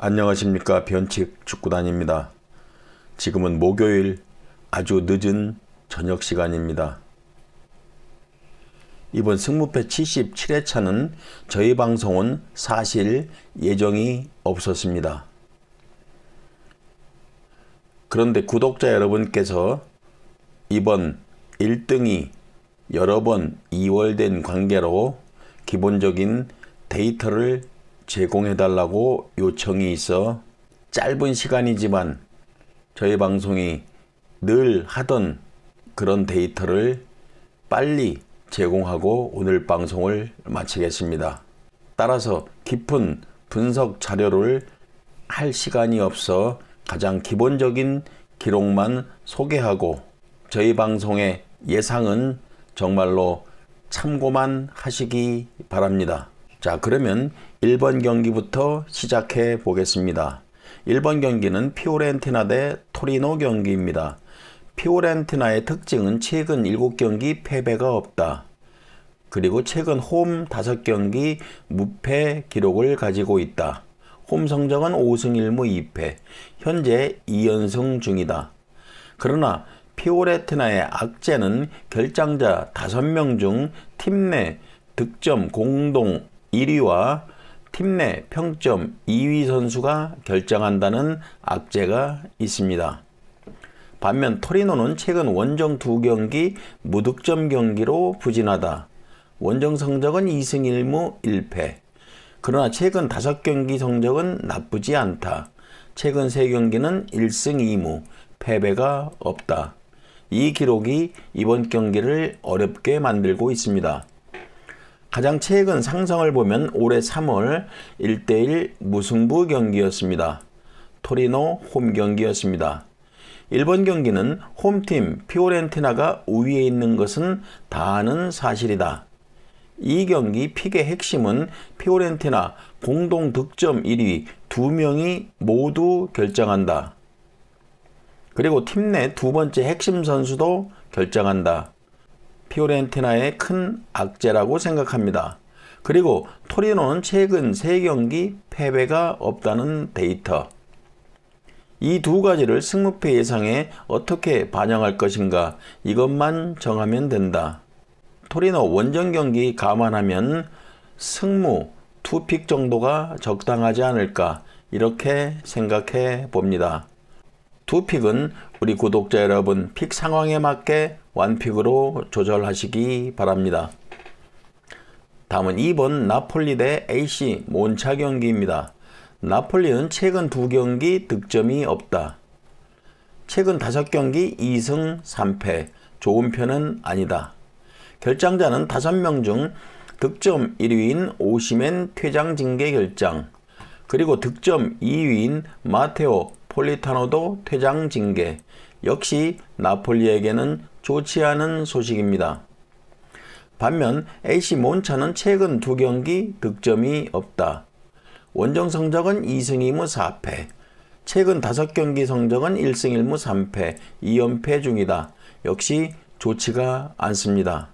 안녕하십니까. 변칙 축구단입니다. 지금은 목요일 아주 늦은 저녁 시간입니다. 이번 승무패 77회차는 저희 방송은 사실 예정이 없었습니다. 그런데 구독자 여러분께서 이번 1등이 여러 번 이월된 관계로 기본적인 데이터를 제공해달라고 요청이 있어 짧은 시간이지만 저희 방송이 늘 하던 그런 데이터를 빨리 제공하고 오늘 방송을 마치겠습니다. 따라서 깊은 분석 자료를 할 시간이 없어 가장 기본적인 기록만 소개하고 저희 방송의 예상은 정말로 참고만 하시기 바랍니다. 자, 그러면 1번 경기부터 시작해 보겠습니다. 1번 경기는 피오렌티나 대 토리노 경기입니다. 피오렌티나의 특징은 최근 7경기 패배가 없다. 그리고 최근 홈 5경기 무패 기록을 가지고 있다. 홈 성적은 5승 1무 2패, 현재 2연승 중이다. 그러나 피오렌티나의 악재는 결장자 5명 중 팀 내 득점 공동 1위와 팀 내 평점 2위 선수가 결정한다는 악재가 있습니다. 반면 토리노는 최근 원정 2경기 무득점 경기로 부진하다. 원정 성적은 2승 1무 1패. 그러나 최근 5경기 성적은 나쁘지 않다. 최근 3경기는 1승 2무, 패배가 없다. 이 기록이 이번 경기를 어렵게 만들고 있습니다. 가장 최근 상승을 보면 올해 3월 1대1 무승부 경기였습니다. 토리노 홈 경기였습니다. 1번 경기는 홈팀 피오렌티나가 우위에 있는 것은 다 아는 사실이다. 이 경기 픽의 핵심은 피오렌티나 공동 득점 1위 2명이 모두 결정한다. 그리고 팀 내 두 번째 핵심 선수도 결정한다. 피오렌티나의 큰 악재라고 생각합니다. 그리고 토리노는 최근 3경기 패배가 없다는 데이터. 이 두 가지를 승무패 예상에 어떻게 반영할 것인가, 이것만 정하면 된다. 토리노 원정 경기 감안하면 승무 2픽 정도가 적당하지 않을까, 이렇게 생각해 봅니다. 2픽은 우리 구독자 여러분 픽 상황에 맞게 완픽으로 조절하시기 바랍니다. 다음은 2번 나폴리 대 AC 몬차 경기입니다. 나폴리는 최근 2경기 득점이 없다. 최근 5경기 2승 3패, 좋은 편은 아니다. 결장자는 5명 중 득점 1위인 오시멘 퇴장 징계 결장, 그리고 득점 2위인 마테오 폴리타노도 퇴장 징계. 역시 나폴리에게는 좋지 않은 소식입니다. 반면 AC 몬차는 최근 2경기 득점이 없다. 원정 성적은 2승 2무 4패, 최근 5경기 성적은 1승 1무 3패, 2연패 중이다. 역시 좋지가 않습니다.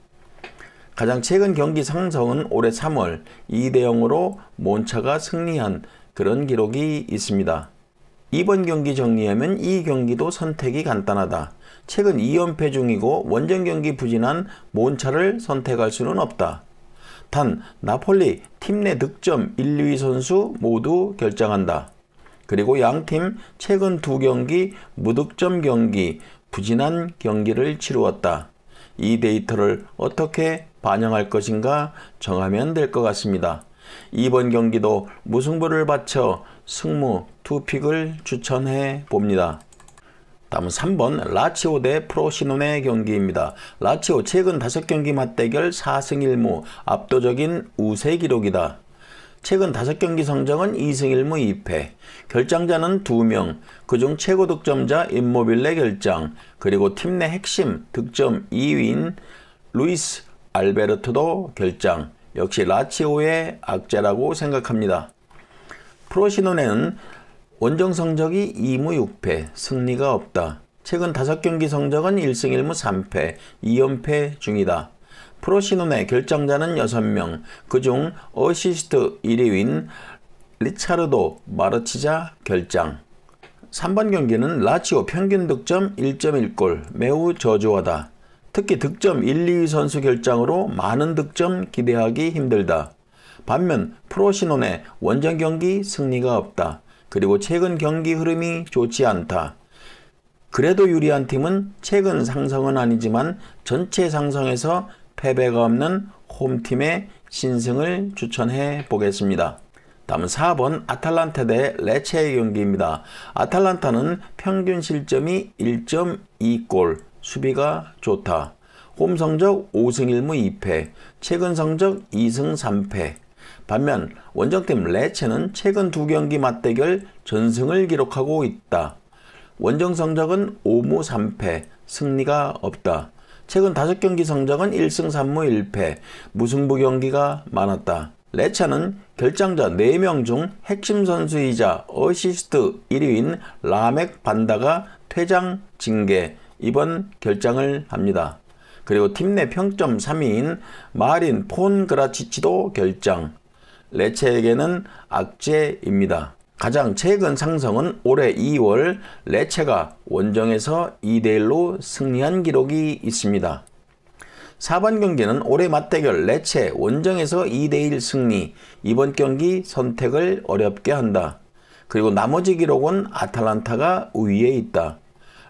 가장 최근 경기 상승은 올해 3월 2대 0으로 몬차가 승리한 그런 기록이 있습니다. 이번 경기 정리하면 이 경기도 선택이 간단하다. 최근 2연패 중이고 원정 경기 부진한 몬차를 선택할 수는 없다. 단 나폴리 팀 내 득점 1, 2위 선수 모두 결정한다. 그리고 양팀 최근 2경기 무득점 경기, 부진한 경기를 치루었다. 이 데이터를 어떻게 반영할 것인가 정하면 될 것 같습니다. 이번 경기도 무승부를 바쳐 승무 2픽을 추천해 봅니다. 다음은 3번 라치오 대 프로시노네 경기입니다. 라치오 최근 5경기 맞대결 4승 1무, 압도적인 우세 기록이다. 최근 5경기 성적은 2승 1무 2패, 결장자는 2명, 그중 최고 득점자 임모빌레 결장, 그리고 팀 내 핵심 득점 2위인 루이스 알베르토도 결장. 역시 라치오의 악재라고 생각합니다. 프로시노네는 원정 성적이 2무 6패, 승리가 없다. 최근 5경기 성적은 1승 1무 3패, 2연패 중이다. 프로시노네 결정자는 6명, 그중 어시스트 1위인 리차르도 마르치자 결장. 3번 경기는 라치오 평균 득점 1.1골 매우 저조하다. 특히 득점 1, 2위 선수 결장으로 많은 득점 기대하기 힘들다. 반면 프로시논의 원정 경기 승리가 없다. 그리고 최근 경기 흐름이 좋지 않다. 그래도 유리한 팀은 최근 상승은 아니지만 전체 상승에서 패배가 없는 홈팀의 신승을 추천해 보겠습니다. 다음은 4번 아탈란타 대 레체의 경기입니다. 아탈란타는 평균 실점이 1.2골, 수비가 좋다. 홈 성적 5승 1무 2패, 최근 성적 2승 3패. 반면 원정팀 레체는 최근 두 경기 맞대결 전승을 기록하고 있다. 원정 성적은 5무 3패, 승리가 없다. 최근 5경기 성적은 1승 3무 1패, 무승부 경기가 많았다. 레차는 결장자 4명 중 핵심 선수이자 어시스트 1위인 라멕 반다가 퇴장 징계, 이번 결장을 합니다. 그리고 팀 내 평점 3위인 마린 폰그라치치도 결장. 레체에게는 악재입니다. 가장 최근 상승은 올해 2월 레체가 원정에서 2대1로 승리한 기록이 있습니다. 4번 경기는 올해 맞대결 레체 원정에서 2대1 승리, 이번 경기 선택을 어렵게 한다. 그리고 나머지 기록은 아탈란타가 우위에 있다.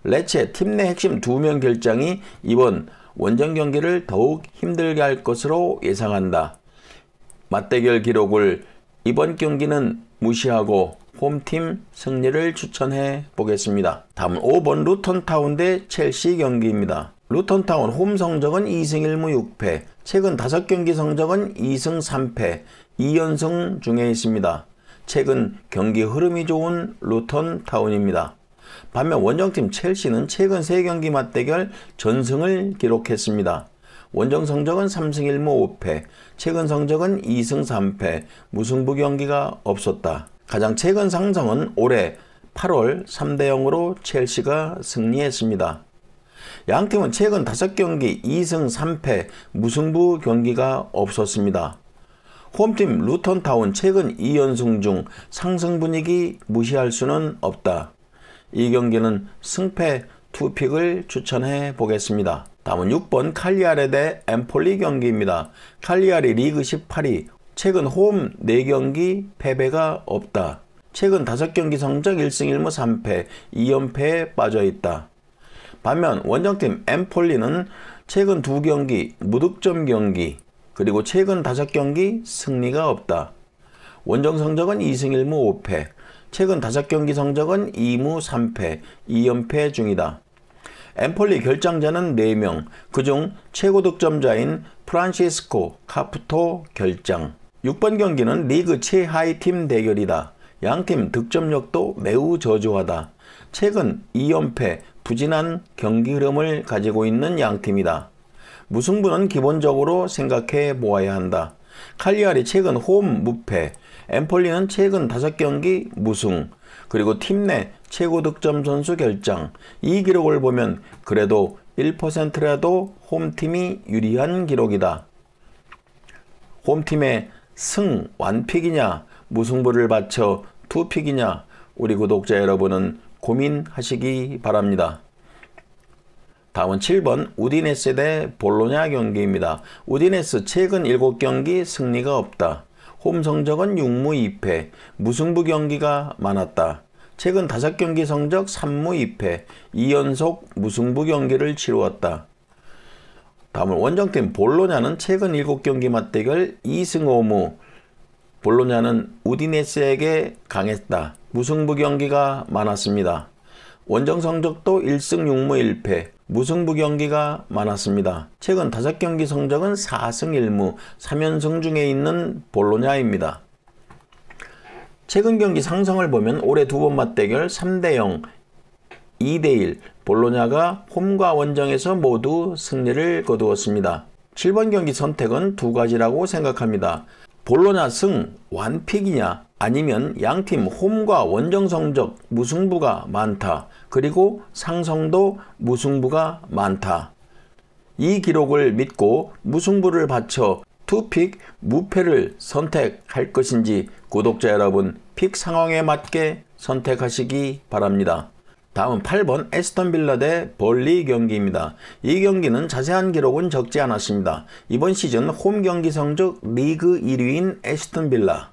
레체 팀 내 핵심 2명 결장이 이번 원정 경기를 더욱 힘들게 할 것으로 예상한다. 맞대결 기록을 이번 경기는 무시하고 홈팀 승리를 추천해 보겠습니다. 다음은 5번 루턴타운 대 첼시 경기입니다. 루턴타운 홈 성적은 2승 1무 6패, 최근 5경기 성적은 2승 3패, 2연승 중에 있습니다. 최근 경기 흐름이 좋은 루턴타운입니다. 반면 원정팀 첼시는 최근 3경기 맞대결 전승을 기록했습니다. 원정 성적은 3승 1무 5패, 최근 성적은 2승 3패, 무승부 경기가 없었다. 가장 최근 상승은 올해 8월 3대0으로 첼시가 승리했습니다. 양팀은 최근 5경기 2승 3패, 무승부 경기가 없었습니다. 홈팀 루턴타운 최근 2연승 중 상승 분위기 무시할 수는 없다. 이 경기는 승패 투픽을 추천해 보겠습니다. 다음은 6번 칼리아리 대 엠폴리 경기입니다. 칼리아리 리그 18위, 최근 홈 4경기 패배가 없다. 최근 5경기 성적 1승 1무 3패, 2연패에 빠져있다. 반면 원정팀 엠폴리는 최근 2경기 무득점 경기, 그리고 최근 5경기 승리가 없다. 원정 성적은 2승 1무 5패, 최근 5경기 성적은 2무 3패, 2연패 중이다. 엠폴리 결장자는 4명, 그중 최고 득점자인 프란시스코 카푸토 결장. 6번 경기는 리그 최하위 팀 대결이다. 양팀 득점력도 매우 저조하다. 최근 2연패, 부진한 경기 흐름을 가지고 있는 양팀이다. 무승부는 기본적으로 생각해 보아야 한다. 칼리아리 최근 홈 무패, 엠폴리는 최근 5경기 무승, 그리고 팀 내 최고 득점 선수 결장. 이 기록을 보면 그래도 1%라도 홈팀이 유리한 기록이다. 홈팀의 승 완픽이냐, 무승부를 바쳐 투픽이냐, 우리 구독자 여러분은 고민하시기 바랍니다. 다음은 7번 우디네스 대 볼로냐 경기입니다. 우디네스 최근 7경기 승리가 없다. 홈 성적은 6무 2패, 무승부 경기가 많았다. 최근 5경기 성적 3무 2패, 2연속 무승부 경기를 치루었다. 다음은 원정팀 볼로냐는 최근 7경기 맞대결 2승 5무, 볼로냐는 우디네스에게 강했다. 무승부 경기가 많았습니다. 원정 성적도 1승 6무 1패, 무승부 경기가 많았습니다. 최근 5경기 성적은 4승 1무, 3연승 중에 있는 볼로냐입니다. 최근 경기 상승을 보면 올해 2번 맞대결 3대0, 2대1, 볼로냐가 홈과 원정에서 모두 승리를 거두었습니다. 7번 경기 선택은 2가지라고 생각합니다. 볼로냐 승 완픽이냐, 아니면 양팀 홈과 원정 성적 무승부가 많다. 그리고 상성도 무승부가 많다. 이 기록을 믿고 무승부를 바쳐 투픽 무패를 선택할 것인지 구독자 여러분 픽 상황에 맞게 선택하시기 바랍니다. 다음은 8번 에스턴 빌라 대 벌리 경기입니다. 이 경기는 자세한 기록은 적지 않았습니다. 이번 시즌 홈 경기 성적 리그 1위인 에스턴 빌라.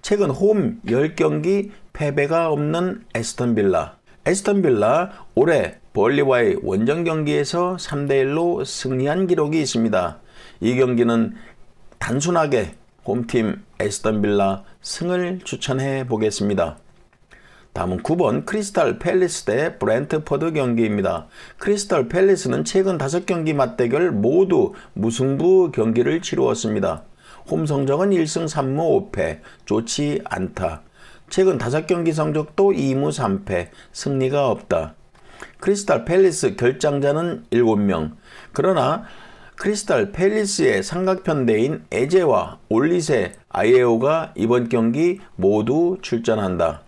최근 홈 10경기 패배가 없는 에스턴 빌라. 에스턴 빌라 올해 벌리와의 원정 경기에서 3대1로 승리한 기록이 있습니다. 이 경기는 단순하게 홈팀 에스턴 빌라 승을 추천해 보겠습니다. 다음은 9번 크리스탈 팰리스 대 브랜트퍼드 경기입니다. 크리스탈 팰리스는 최근 5경기 맞대결 모두 무승부 경기를 치루었습니다. 홈 성적은 1승 3무 5패, 좋지 않다. 최근 5경기 성적도 2무 3패, 승리가 없다. 크리스탈 팰리스 결장자는 7명. 그러나 크리스탈 팰리스의 삼각편대인 에제와 올리세 아예오가 이번 경기 모두 출전한다.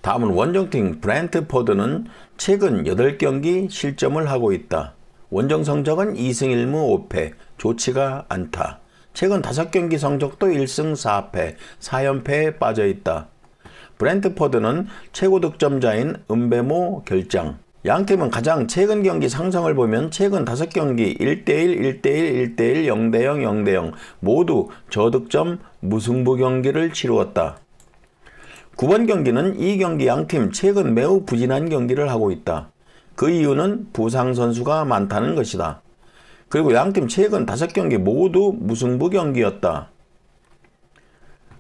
다음은 원정팀 브랜트퍼드는 최근 8경기 실점을 하고 있다. 원정 성적은 2승 1무 5패, 좋지가 않다. 최근 5경기 성적도 1승 4패, 4연패에 빠져 있다. 브랜트퍼드는 최고 득점자인 은베모 결장. 양팀은 가장 최근 경기 상성을 보면 최근 5경기 1대1, 1대1, 1대1, 0대0, 0대0 모두 저득점 무승부 경기를 치루었다. 9번 경기는 이 경기 양팀 최근 매우 부진한 경기를 하고 있다. 그 이유는 부상 선수가 많다는 것이다. 그리고 양팀 최근 5경기 모두 무승부 경기였다.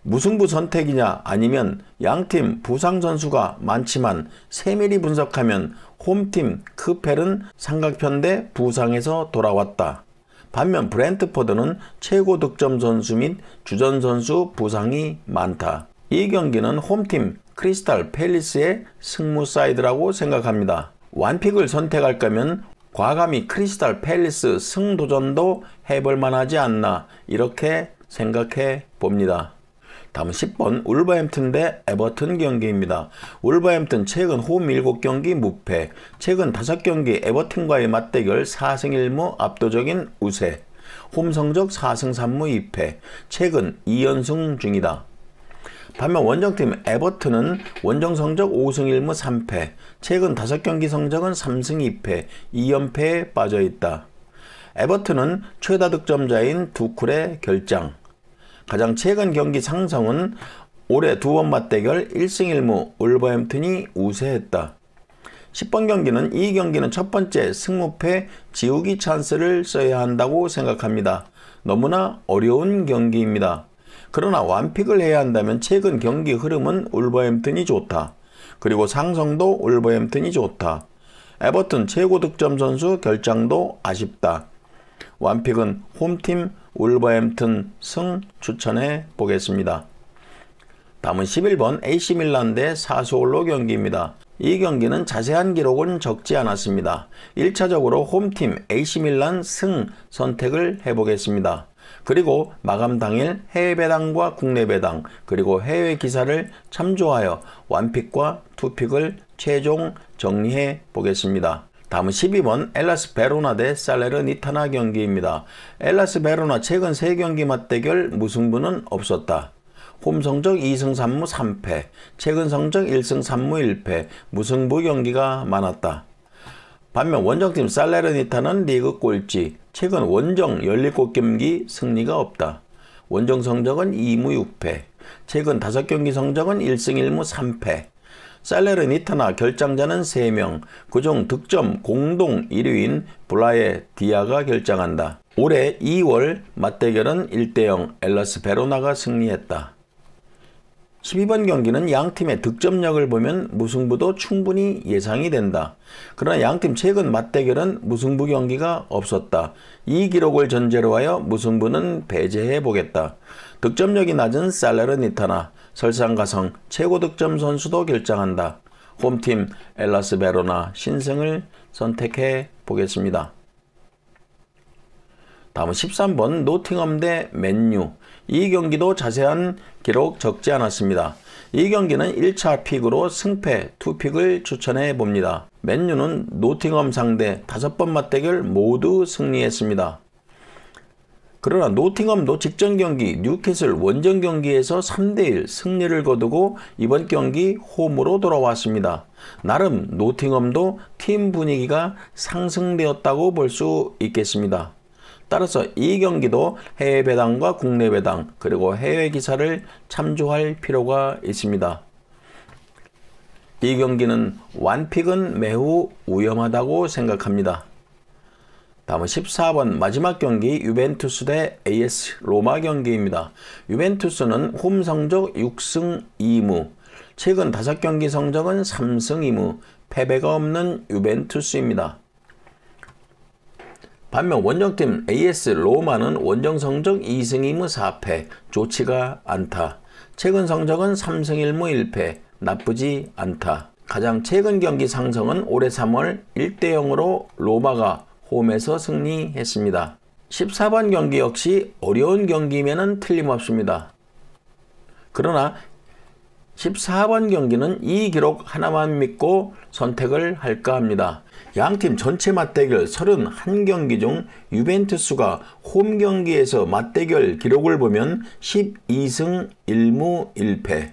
무승부 선택이냐 아니면 양팀 부상 선수가 많지만 세밀히 분석하면 홈팀 크펠은 삼각편대 부상에서 돌아왔다. 반면 브랜트퍼드는 최고 득점 선수 및 주전 선수 부상이 많다. 이 경기는 홈팀 크리스탈 팰리스의 승무 사이드라고 생각합니다. 완픽을 선택할 거면 과감히 크리스탈 팰리스 승도전도 해볼 만하지 않나 이렇게 생각해 봅니다. 다음은 10번 울버햄튼 대 에버튼 경기입니다. 울버햄튼 최근 홈 7경기 무패, 최근 5경기 에버튼과의 맞대결 4승 1무 압도적인 우세, 홈 성적 4승 3무 2패, 최근 2연승 중이다. 반면 원정팀 에버튼은 원정 성적 5승 1무 3패, 최근 5경기 성적은 3승 2패, 2연패에 빠져 있다. 에버튼은 최다 득점자인 두쿨의 결장. 가장 최근 경기 상성은 올해 2번 맞대결 1승 1무 울버햄튼이 우세했다. 10번 경기는 이 경기는 첫 번째 승무패 지우기 찬스를 써야 한다고 생각합니다. 너무나 어려운 경기입니다. 그러나 완픽을 해야 한다면 최근 경기 흐름은 울버햄튼이 좋다. 그리고 상성도 울버햄튼이 좋다. 에버튼 최고 득점 선수 결장도 아쉽다. 완픽은 홈팀 울버햄튼 승 추천해 보겠습니다. 다음은 11번 AC 밀란 대 사수올로 경기입니다. 이 경기는 자세한 기록은 적지 않았습니다. 1차적으로 홈팀 AC 밀란 승 선택을 해보겠습니다. 그리고 마감 당일 해외 배당과 국내 배당 그리고 해외 기사를 참조하여 완픽과 투픽을 최종 정리해 보겠습니다. 다음은 12번 엘라스 베로나 대 살레르니타나 경기입니다. 엘라스 베로나 최근 3경기 맞대결 무승부는 없었다. 홈 성적 2승 3무 3패, 최근 성적 1승 3무 1패, 무승부 경기가 많았다. 반면 원정팀 살레르니타는 리그 꼴찌, 최근 원정 17경기 승리가 없다. 원정 성적은 2무 6패, 최근 5경기 성적은 1승 1무 3패. 살레르니타나 결장자는 3명, 그중 득점 공동 1위인 블라에 디아가 결장한다. 올해 2월 맞대결은 1대0 엘라스 베로나가 승리했다. 12번 경기는 양팀의 득점력을 보면 무승부도 충분히 예상이 된다. 그러나 양팀 최근 맞대결은 무승부 경기가 없었다. 이 기록을 전제로 하여 무승부는 배제해 보겠다. 득점력이 낮은 살레르니타나, 설상가성 최고 득점 선수도 결장한다. 홈팀 엘라스 베로나 신승을 선택해 보겠습니다. 다음은 13번 노팅엄 대 맨유. 이 경기도 자세한 기록 적지 않았습니다. 이 경기는 1차 픽으로 승패 2픽을 추천해 봅니다. 맨유는 노팅엄 상대 5번 맞대결 모두 승리했습니다. 그러나 노팅엄도 직전 경기 뉴캐슬 원정 경기에서 3대1 승리를 거두고 이번 경기 홈으로 돌아왔습니다. 나름 노팅엄도 팀 분위기가 상승되었다고 볼 수 있겠습니다. 따라서 이 경기도 해외 배당과 국내 배당 그리고 해외 기사를 참조할 필요가 있습니다. 이 경기는 완픽은 매우 위험하다고 생각합니다. 다음은 14번 마지막 경기 유벤투스 대 AS 로마 경기입니다. 유벤투스는 홈 성적 6승 2무, 최근 5경기 성적은 3승 2무, 패배가 없는 유벤투스입니다. 반면 원정팀 AS 로마는 원정 성적 2승 2무 4패, 좋지가 않다. 최근 성적은 3승 1무 1패, 나쁘지 않다. 가장 최근 경기 상성은 올해 3월 1대 0으로 로마가 홈에서 승리했습니다. 14번 경기 역시 어려운 경기면은 틀림없습니다. 그러나 14번 경기는 이 기록 하나만 믿고 선택을 할까 합니다. 양팀 전체 맞대결 31경기 중 유벤투스가 홈 경기에서 맞대결 기록을 보면 12승 1무 1패.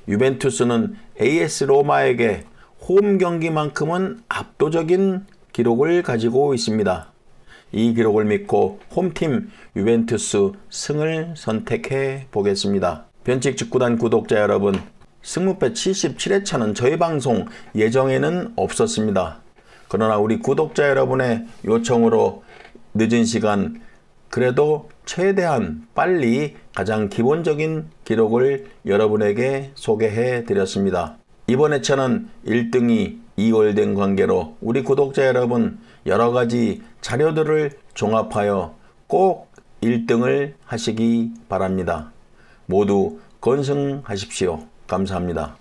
유벤투스는 AS 로마에게 홈 경기만큼은 압도적인 기록을 가지고 있습니다. 이 기록을 믿고 홈팀 유벤투스 승을 선택해 보겠습니다. 변칙축구단 구독자 여러분, 승무패 77회차는 저희 방송 예정에는 없었습니다. 그러나 우리 구독자 여러분의 요청으로 늦은 시간 그래도 최대한 빨리 가장 기본적인 기록을 여러분에게 소개해 드렸습니다. 이번 회차는 1등이 2월된 관계로 우리 구독자 여러분 여러가지 자료들을 종합하여 꼭 1등을 하시기 바랍니다. 모두 건승하십시오. 감사합니다.